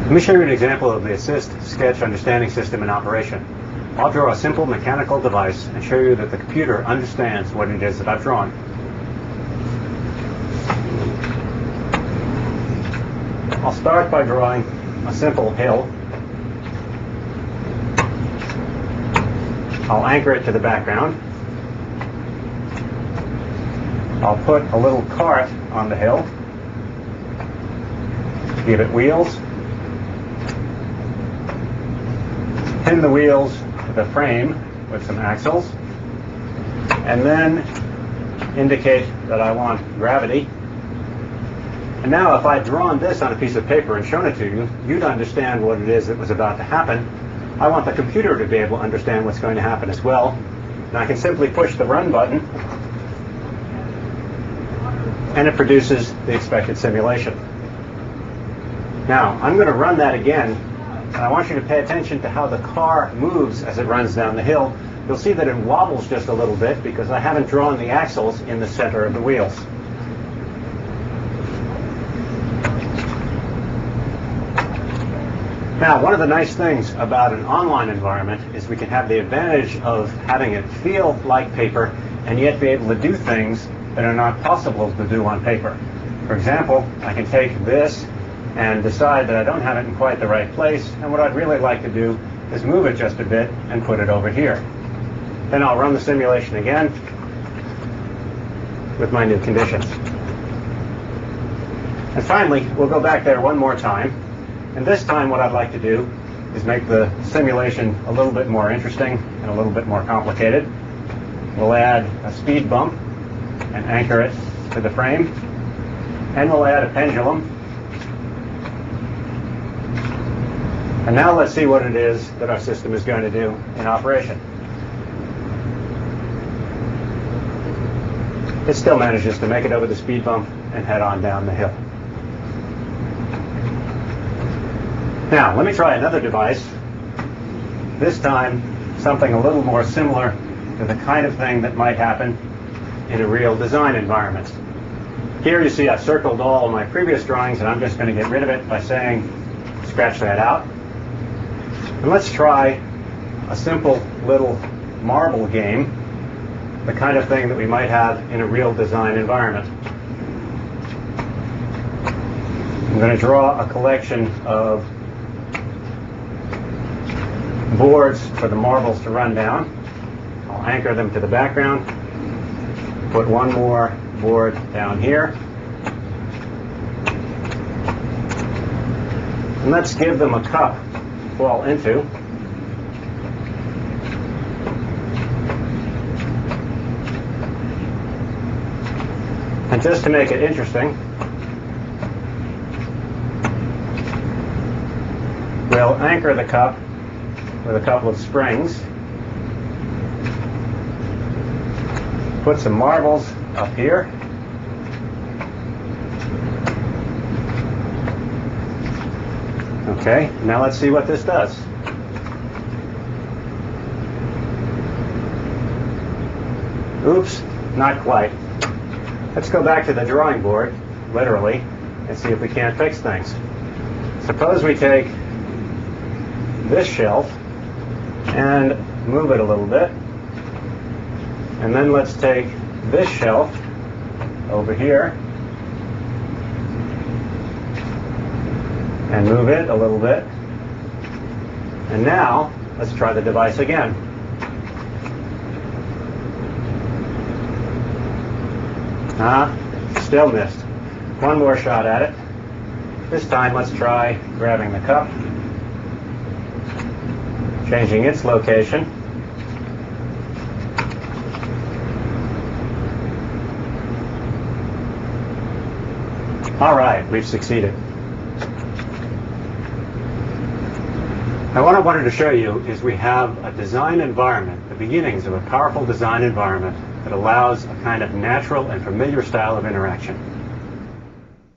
Let me show you an example of the Assist Sketch Understanding System in operation. I'll draw a simple mechanical device and show you that the computer understands what it is that I've drawn. I'll start by drawing a simple hill. I'll anchor it to the background. I'll put a little cart on the hill, give it wheels, pin the wheels to the frame with some axles, and then indicate that I want gravity. And now if I'd drawn this on a piece of paper and shown it to you, you'd understand what it is that was about to happen. I want the computer to be able to understand what's going to happen as well. And I can simply push the run button, and it produces the expected simulation. Now, I'm going to run that again, and I want you to pay attention to how the car moves as it runs down the hill. You'll see that it wobbles just a little bit because I haven't drawn the axles in the center of the wheels. Now, one of the nice things about an online environment is we can have the advantage of having it feel like paper and yet be able to do things that are not possible to do on paper. For example, I can take this and decide that I don't have it in quite the right place, and what I'd really like to do is move it just a bit and put it over here. Then I'll run the simulation again with my new conditions. And finally, we'll go back there one more time. And this time what I'd like to do is make the simulation a little bit more interesting and a little bit more complicated. We'll add a speed bump and anchor it to the frame. And we'll add a pendulum. And now let's see what it is that our system is going to do in operation. It still manages to make it over the speed bump and head on down the hill. Now, let me try another device. This time, something a little more similar to the kind of thing that might happen in a real design environment. Here you see I've circled all of my previous drawings, and I'm just going to get rid of it by saying, scratch that out. And let's try a simple little marble game, the kind of thing that we might have in a real design environment. I'm going to draw a collection of boards for the marbles to run down. I'll anchor them to the background, put one more board down here, and let's give them a cup to fall into. And just to make it interesting, we'll anchor the cup with a couple of springs, put some marbles up here, okay, now let's see what this does. Oops, not quite. Let's go back to the drawing board, literally, and see if we can't fix things. Suppose we take this shelf and move it a little bit. And then let's take this shelf over here and move it a little bit. And now, let's try the device again. Still missed. One more shot at it. This time, let's try grabbing the cup, changing its location. All right, we've succeeded. Now what I wanted to show you is we have a design environment, the beginnings of a powerful design environment that allows a kind of natural and familiar style of interaction.